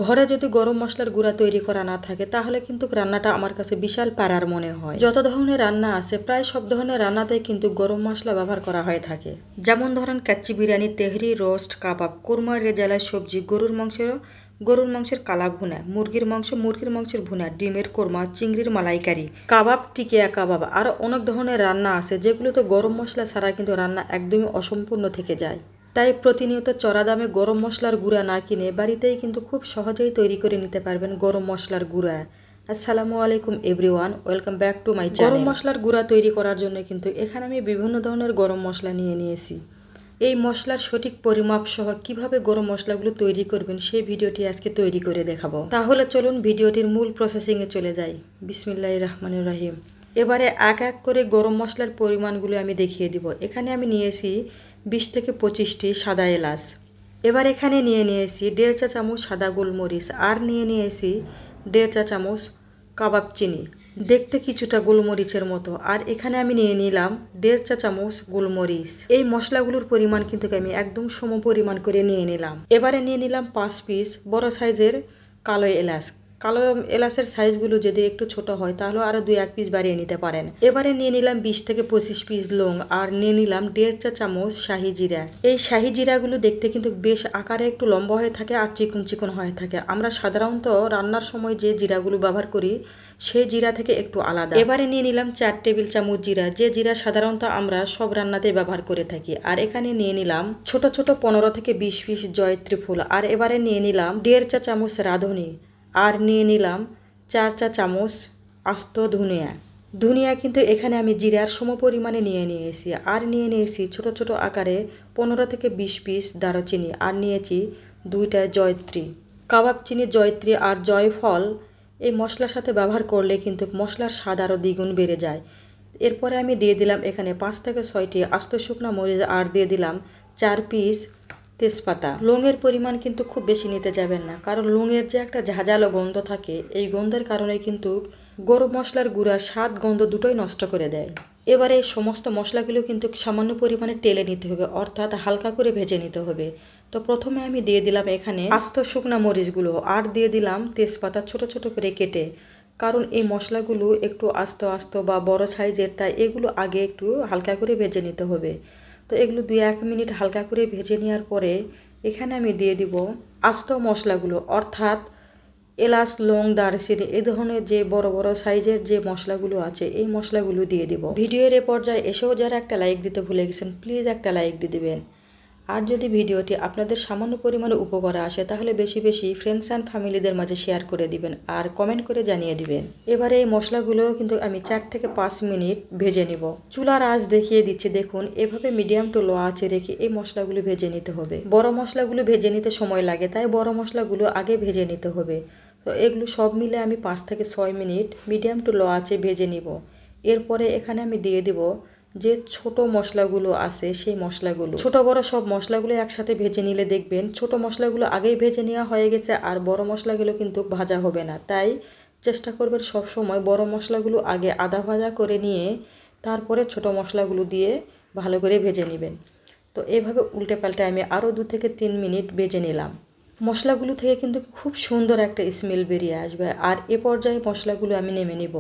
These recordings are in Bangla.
ঘরে যদি গরম মশলার গুঁড়া তৈরি করা না থাকে তাহলে কিন্তু রান্নাটা আমার কাছে বিশাল প্যারার মনে হয়। যত ধরনের রান্না আছে প্রায় সব ধরনের রান্নাতেই কিন্তু গরম মশলা ব্যবহার করা হয়ে থাকে। যেমন ধরেন কাচ্চি বিরিয়ানি, তেহরি, রোস্ট, কাবাব, কুরমা, রেজালা, সবজি, গরুর মাংসের কালা ভুনা, মুরগির মাংসের ভুনা, ডিমের কোরমা, চিংড়ির মালাইকারি, কাবাব, টিকিয়া কাবাব, আরও অনেক ধরনের রান্না আছে যেগুলোতে গরম মশলা ছাড়া কিন্তু রান্না একদমই অসম্পূর্ণ থেকে যায়। তাই প্রতিনিয়ত চড়া দামে গরম মশলার গুঁড়া না কিনে বাড়িতেই কিন্তু খুব সহজেই তৈরি করে নিতে পারবেন গরম মশলার গুঁড়া। আসসালামু আলাইকুম everyone, welcome back to my channel. গরম মশলার গুঁড়া তৈরি করার জন্য কিন্তু এখানে আমি বিভিন্ন ধরনের গরম মশলা নিয়েছি। এই মশলার সঠিক পরিমাপ সহ কিভাবে গরম মশলাগুলো তৈরি করবেন সেই ভিডিওটি আজকে তৈরি করে দেখাবো। তাহলে চলুন ভিডিওটির মূল প্রসেসিংয়ে চলে যাই। বিসমিল্লাহির রহমানির রহিম। এবারে এক এক করে গরম মশলার পরিমাণগুলো আমি দেখিয়ে দিব। এখানে আমি নিয়েছি 20 থেকে 25টি সাদা এলাচ। এবার এখানে নিয়েছি 1.5 চা চামচ সাদা গোলমরিচ, আর নিয়েছি 1.5 চা চামচ কাবাব চিনি, দেখতে কিছুটা গোলমরিচের মতো। আর এখানে আমি নিয়ে নিলাম 1.5 চা চামচ গোলমরিচ। এই মশলাগুলোর পরিমাণ কিন্তু আমি একদম সম পরিমাণ করে নিয়ে নিলাম। এবারে নিয়ে নিলাম 5 পিস বড় সাইজের কালো এলাচ। কালো এলাচের সাইজগুলো যদি একটু ছোট হয় তাহলে আরও 2-1 পিস বাড়িয়ে নিতে পারেন। এবারে নিয়ে নিলাম 20 থেকে 25 পিস লং, আর নিয়ে নিলাম 1.5 চা চামচ শাহি জিরা। এই শাহি জিরাগুলো দেখতে কিন্তু বেশ আকারে একটু লম্বা হয়ে থাকে আর চিকন চিকন হয়ে থাকে। আমরা সাধারণত রান্নার সময় যে জিরাগুলো ব্যবহার করি সেই জিরা থেকে একটু আলাদা। এবারে নিয়ে নিলাম 4 টেবিল চামচ জিরা, যে জিরা সাধারণত আমরা সব রান্নাতে ব্যবহার করে থাকি। আর এখানে নিয়ে নিলাম ছোট ছোট 15 থেকে 20 পিস জয়ত্রী ফুল। আর এবারে নিয়ে নিলাম 1.5 চা চামচ রাঁধুনি, আর নিয়ে নিলাম 4 চা চামচ আস্ত ধনিয়া কিন্তু এখানে আমি জিরার সম পরিমাণে নিয়েছি। আর নিয়েছি ছোট ছোট আকারে 15 থেকে 20 পিস দারুচিনি, আর নিয়েছি 2টা জয়ত্রী। কাবাব চিনি, জয়ত্রী আর জয়ফল এই মশলার সাথে ব্যবহার করলে কিন্তু মশলার স্বাদ আরও দ্বিগুণ বেড়ে যায়। এরপরে আমি দিয়ে দিলাম এখানে 5 থেকে 6টি আস্ত শুকনো মরিচ, আর দিয়ে দিলাম 4 পিস তেজপাতা। লংয়ের পরিমাণ কিন্তু খুব বেশি নিতে যাবেন না, কারণ লংয়ের যে একটা ঝাঁঝালো গন্ধ থাকে এই গন্ধের কারণে কিন্তু গরম মশলার গুঁড়ার স্বাদ গন্ধ দুটোই নষ্ট করে দেয়। এবারে এই সমস্ত মশলাগুলো কিন্তু সামান্য পরিমাণে টেলে নিতে হবে, অর্থাৎ হালকা করে ভেজে নিতে হবে। তো প্রথমে আমি দিয়ে দিলাম এখানে আস্ত শুকনা মরিচগুলো, আর দিয়ে দিলাম তেজপাতা ছোট ছোট করে কেটে। কারণ এই মশলাগুলো একটু আস্ত বা বড় সাইজের, তাই এগুলো আগে একটু হালকা করে ভেজে নিতে হবে। তো এগুলো 2-1 মিনিট হালকা করে ভেজে নেওয়ার পরে এখানে আমি দিয়ে দিব আস্ত মশলাগুলো, অর্থাৎ এলাচ, লং, দারচিনি, এই ধরনের যে বড় বড় সাইজের যে মশলাগুলো আছে এই মশলাগুলো দিয়ে দিব। ভিডিওর এ পর্যায়ে এসেও যারা একটা লাইক দিতে ভুলে গেছেন প্লিজ একটা লাইক দিয়ে দিবেন। আর যদি ভিডিওটি আপনাদের সামান্য পরিমাণে উপকারে আসে তাহলে বেশি বেশি ফ্রেন্ডস অ্যান্ড ফ্যামিলিদের মাঝে শেয়ার করে দিবেন আর কমেন্ট করে জানিয়ে দিবেন। এবারে এই মশলাগুলো কিন্তু আমি 4 থেকে 5 মিনিট ভেজে নিব। চুলার আঁচ দেখিয়ে দিচ্ছি, দেখুন এভাবে মিডিয়াম টু লো আঁচে রেখে এই মশলাগুলো ভেজে নিতে হবে। বড় মশলাগুলো ভেজে নিতে সময় লাগে, তাই বড় মশলাগুলো আগে ভেজে নিতে হবে। তো এগুলো সব মিলে আমি 5 থেকে 6 মিনিট মিডিয়াম টু লো আঁচে ভেজে নিব। এরপরে এখানে আমি দিয়ে দিব যে ছোট মশলাগুলো আছে সেই মশলাগুলো, ছোট বড় সব মশলাগুলো একসাথে ভেজে নিলে দেখবেন ছোট মশলাগুলো আগেই ভেজে নেওয়া হয়ে গেছে আর বড় মশলাগুলো কিন্তু ভাজা হবে না। তাই চেষ্টা করবেন সব সময় বড় মশলাগুলো আগে আধা ভাজা করে নিয়ে তারপরে ছোট মশলাগুলো দিয়ে ভালো করে ভেজে নেবেন। তো এভাবে উল্টে পাল্টে আমি আরও 2 থেকে 3 মিনিট ভেজে নিলাম। মশলাগুলো থেকে কিন্তু খুব সুন্দর একটা স্মেল বেরিয়ে আসবে। আর এ পর্যায়ে মশলাগুলো আমি নেমে নিব।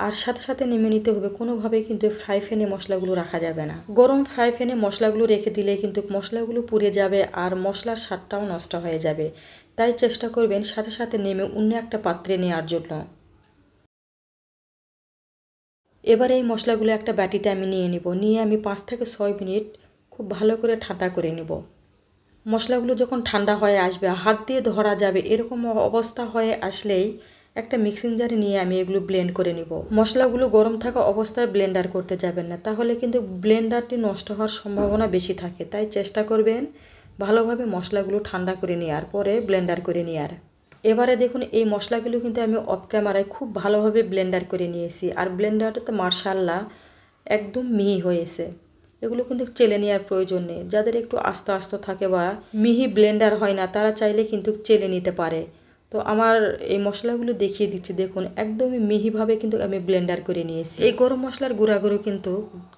আর সাথে সাথে নেমে নিতে হবে, কোনোভাবেই কিন্তু ফ্রাই প্যানে মশলাগুলো রাখা যাবে না। গরম ফ্রাই প্যানে মশলাগুলো রেখে দিলে কিন্তু মশলাগুলো পুড়ে যাবে আর মশলার স্বাদটাও নষ্ট হয়ে যাবে। তাই চেষ্টা করবেন সাথে সাথে নেমে অন্য একটা পাত্রে নেওয়ার জন্য। এবার এই মশলাগুলো একটা বাটিতে আমি নিয়ে আমি 5 থেকে 6 মিনিট খুব ভালো করে ঠান্ডা করে নেব। মশলাগুলো যখন ঠান্ডা হয়ে আসবে, হাত দিয়ে ধরা যাবে এরকম অবস্থা হয়ে আসলেই একটা মিক্সিং জারে নিয়ে আমি এগুলো ব্লেন্ড করে নিব। মশলাগুলো গরম থাকা অবস্থায় ব্লেন্ডার করতে যাবেন না, তাহলে কিন্তু ব্লেন্ডারটি নষ্ট হওয়ার সম্ভাবনা বেশি থাকে। তাই চেষ্টা করবেন ভালোভাবে মশলাগুলো ঠান্ডা করে নেওয়ার পরে ব্লেন্ডার করে নেওয়ার। এবারে দেখুন এই মশলাগুলো কিন্তু আমি অফ ক্যামেরায় খুব ভালোভাবে ব্লেন্ডার করে নিয়েছি। আর ব্লেন্ডারটা তো মাশাআল্লাহ একদম মিহি হয়েছে। এগুলো কিন্তু চেলে নেওয়ার প্রয়োজন নেই। যাদের একটু আস্তে আস্তে থাকে বা মিহি ব্লেন্ডার হয় না তারা চাইলে কিন্তু চেলে নিতে পারে। তো আমার এই মশলাগুলো দেখিয়ে দিচ্ছি, দেখুন একদমই মিহিভাবে কিন্তু আমি ব্লেন্ডার করে নিয়েছি। এই গরম মশলার গুঁড়াগুলো কিন্তু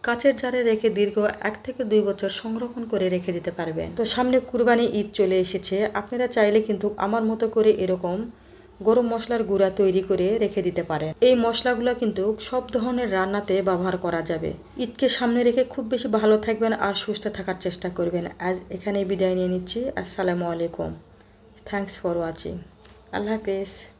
কাচের জারে রেখে দীর্ঘ 1 থেকে 2 বছর সংরক্ষণ করে রেখে দিতে পারবেন। তো সামনে কুরবানি ঈদ চলে এসেছে, আপনারা চাইলে কিন্তু আমার মতো করে এরকম গরম মশলার গুঁড়া তৈরি করে রেখে দিতে পারেন। এই মশলাগুলো কিন্তু সব ধরনের রান্নাতে ব্যবহার করা যাবে। ঈদকে সামনে রেখে খুব বেশি ভালো থাকবেন আর সুস্থ থাকার চেষ্টা করবেন। আজ এখানেই বিদায় নিয়ে নিচ্ছি। আসসালামু আলাইকুম। Thanks for watching. আল্লাহ হাফেজ।